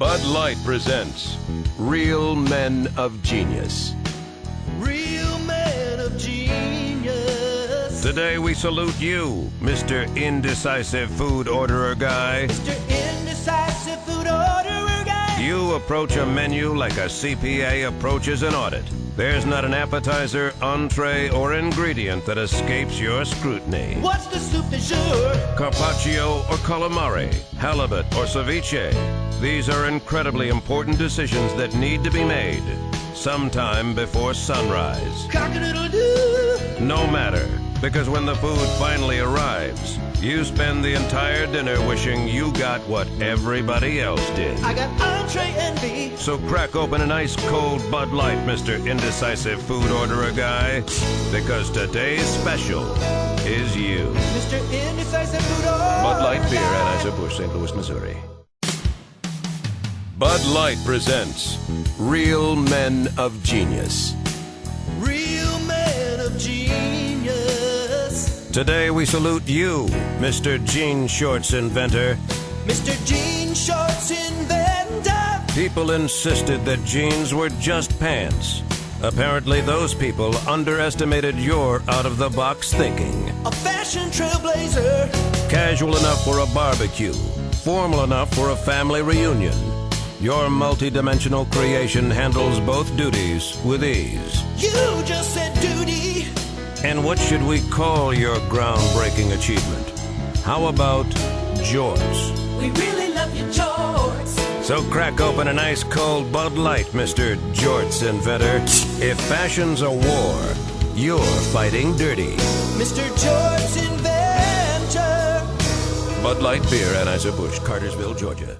Bud Light presents Real Men of Genius. Real men of genius. Today we salute you, Mr. Indecisive Food Orderer Guy. Mr. Indecisive Food Orderer Guy. You approach a menu like a CPA approaches an audit. There's not an appetizer, entree, or ingredient that escapes your scrutiny. What's the soup du jour? Carpaccio or calamari, halibut or ceviche. These are incredibly important decisions that need to be made sometime before sunrise. Cock-a-doodle-doo. No matter, because when the food finally arrives, you spend the entire dinner wishing you got what everybody else did. I got entree envy. So crack open an ice-cold Bud Light, Mr. Indecisive Food Orderer Guy, because today's special is you. Mr. Indecisive Food Orderer Bud Light Beer, Guy. Anheuser-Busch, St. Louis, Missouri. Bud Light presents Real Men of Genius. Real men of genius. Today we salute you, Mr. Jean Shorts inventor. Mr. Jean Shorts inventor. People insisted that jeans were just pants. Apparently those people underestimated your out-of-the-box thinking. A fashion trailblazer. Casual enough for a barbecue, formal enough for a family reunion. Your multi-dimensional creation handles both duties with ease. You just said duty. And what should we call your groundbreaking achievement? How about jorts? We really love your jorts. So crack open an ice-cold Bud Light, Mr. Jorts inventor. If fashion's a war, you're fighting dirty. Mr. Jorts inventor. Bud Light Beer, Anheuser-Busch, Cartersville, Georgia.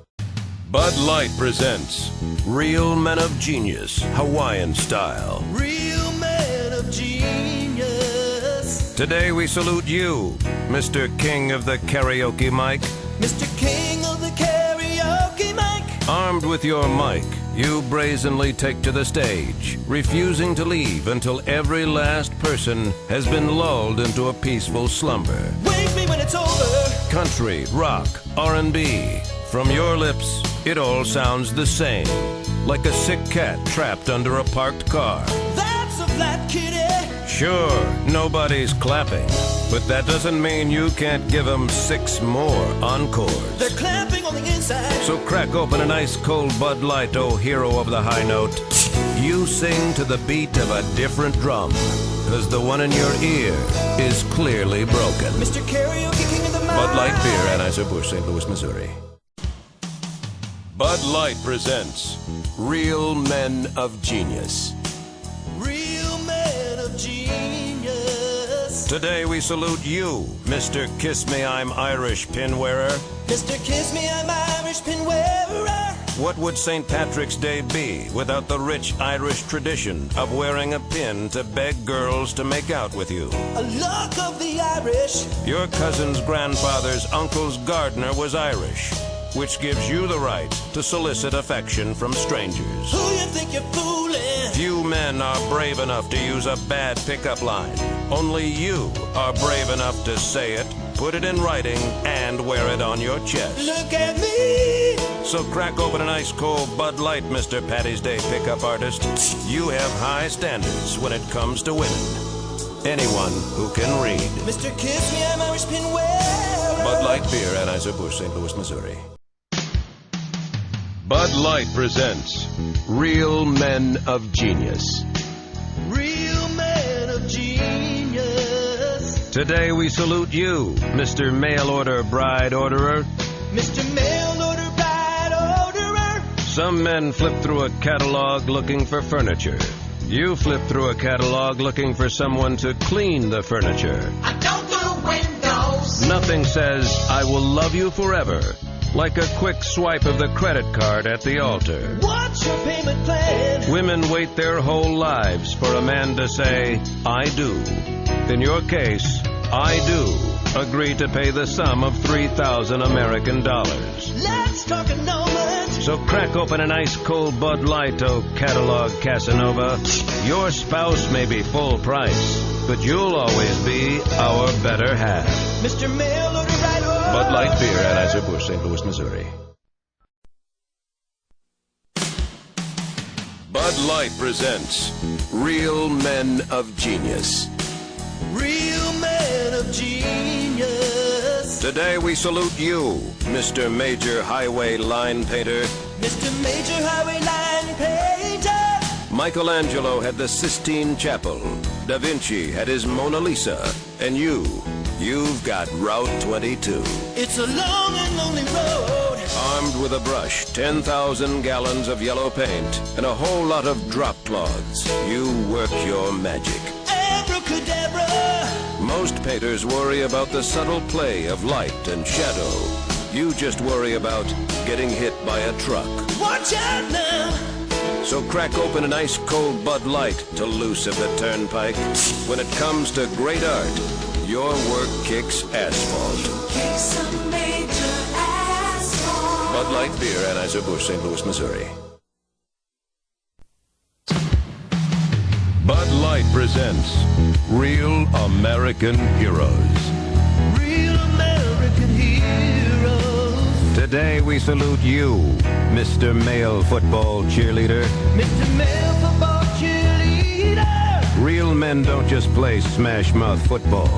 Bud Light presents Real Men of Genius, Hawaiian style. Real men of genius. Today we salute you, Mr. King of the Karaoke Mic. Mr. King of the Karaoke Mic. Armed with your mic, you brazenly take to the stage, refusing to leave until every last person has been lulled into a peaceful slumber. Wake me when it's over. Country, rock, R&B. From your lips, it all sounds the same, like a sick cat trapped under a parked car. That's a flat kitty. Sure, nobody's clapping, but that doesn't mean you can't give them 6 more encores. They're clapping on the inside. So crack open an ice-cold Bud Light, oh hero of the high note. You sing to the beat of a different drum, because the one in your ear is clearly broken. Mr. Karaoke King of the Mic. Bud Light Beer, Anheuser-Busch, St. Louis, Missouri. Bud Light presents Real Men of Genius. Real men of genius. Today we salute you, Mr. Kiss Me I'm Irish pin wearer. Mr. Kiss Me, I'm Irish pin wearer. What would St. Patrick's Day be without the rich Irish tradition of wearing a pin to beg girls to make out with you? A luck of the Irish. Your cousin's grandfather's uncle's gardener was Irish, which gives you the right to solicit affection from strangers. Who you think you're fooling? Few men are brave enough to use a bad pickup line. Only you are brave enough to say it, put it in writing, and wear it on your chest. Look at me. So crack open an ice-cold Bud Light, Mr. Patty's Day pickup artist. You have high standards when it comes to women. Anyone who can read. Mr. Kiss Me, I'm Irish pin wearer. Bud Light Beer, Anheuser-Busch, St. Louis, Missouri. Bud Light presents Real Men of Genius. Real men of genius. Today we salute you, Mr. Mail Order Bride Orderer. Mr. Mail Order Bride Orderer. Some men flip through a catalog looking for furniture. You flip through a catalog looking for someone to clean the furniture. I don't do windows. Nothing says, I will love you forever, like a quick swipe of the credit card at the altar. What's your payment plan? Women wait their whole lives for a man to say, I do. In your case, I do agree to pay the sum of $3,000 American dollars. Let's talk annulment. So crack open an ice-cold Bud Light, oh catalog Casanova. Your spouse may be full price, but you'll always be our better half. Mr. Mail Order Bride Orderer. Bud Light Beer, Anheuser-Busch, St. Louis, Missouri. Bud Light presents Real Men of Genius. Real men of genius. Today we salute you, Mr. Major Highway Line Painter. Mr. Major Highway Line Painter. Michelangelo had the Sistine Chapel. Da Vinci had his Mona Lisa. And you've got Route 22. It's a long and lonely road. Armed with a brush, 10,000 gallons of yellow paint, and a whole lot of drop cloths, you work your magic. Abracadabra. Most painters worry about the subtle play of light and shadow. You just worry about getting hit by a truck. Watch out now. So crack open an ice-cold Bud Light to loosen the turnpike. When it comes to great art, your work kicks asphalt. Kick some major asphalt. Bud Light Beer, Anheuser-Busch, St. Louis, Missouri. Bud Light presents Real American Heroes. Real American heroes. Today we salute you, Mr. Male Football Cheerleader. Mr. Male Football Cheerleader. Real men don't just play smash-mouth football.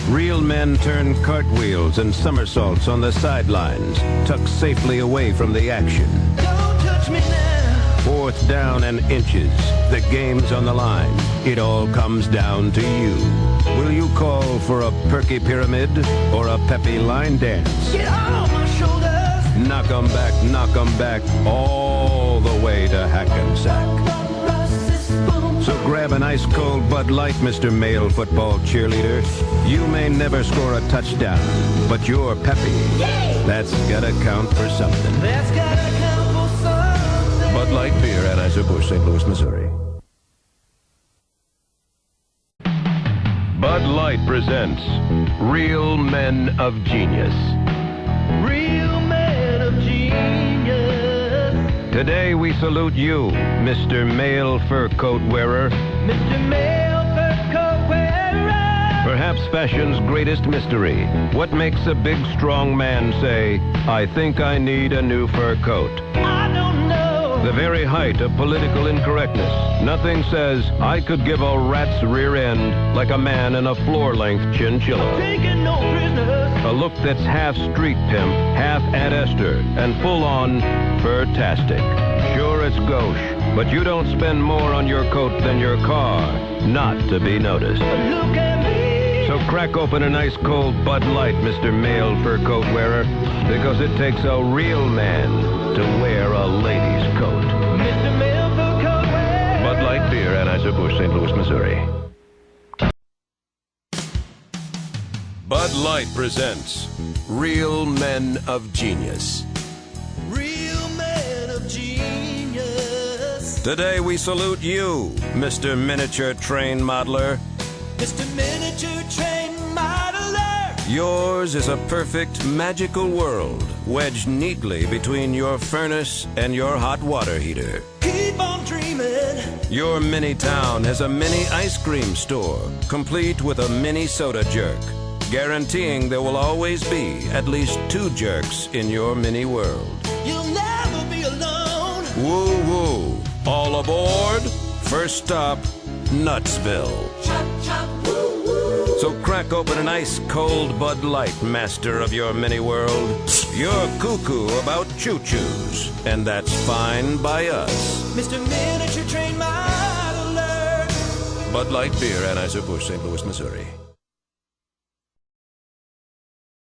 Real men turn cartwheels and somersaults on the sidelines, tucked safely away from the action. Don't touch me now. Fourth down and inches. The game's on the line. It all comes down to you. Will you call for a perky pyramid or a peppy line dance? Get on my shoulders. Knock 'em back, all the way to Hackensack. So grab an ice-cold Bud Light, Mr. Male Football Cheerleader. You may never score a touchdown, but you're peppy. Yay! That's gotta count for something. That's gotta count for something. Bud Light Beer, Anheuser-Busch, St. Louis, Missouri. Bud Light presents Real Men of Genius. Real men of genius. Today we salute you, Mr. Male Fur Coat Wearer. Mr. Male Fur Coat Wearer. Perhaps fashion's greatest mystery. What makes a big, strong man say, I think I need a new fur coat? I don't know. The very height of political incorrectness. Nothing says, I could give a rat's rear end like a man in a floor-length chinchilla. Taking no prisoners. A look that's half street pimp, half Aunt Esther, and full-on fur-tastic. Sure, it's gauche, but you don't spend more on your coat than your car, not to be noticed. Look at me. So crack open an ice-cold Bud Light, Mr. Male Fur Coat Wearer, because it takes a real man to wear a lady's coat. Mr. Male Fur Coat Wearer. Bud Light Beer, Anheuser-Busch, St. Louis, Missouri. Bud Light presents Real Men of Genius. Real men of genius. Today we salute you, Mr. Miniature Train Modeler. Mr. Miniature Train Modeler. Yours is a perfect, magical world, wedged neatly between your furnace and your hot water heater. Keep on dreaming. Your mini town has a mini ice cream store, complete with a mini soda jerk, guaranteeing there will always be at least 2 jerks in your mini world. You'll never be alone. Woo-woo. All aboard. First stop, Nutsville. Chop, chop, woo, woo. So crack open an ice-cold Bud Light, master of your mini world. You're cuckoo about choo-choos, and that's fine by us. Mr. Miniature Train Modeler. Bud Light Beer, Anheuser-Busch, St. Louis, Missouri.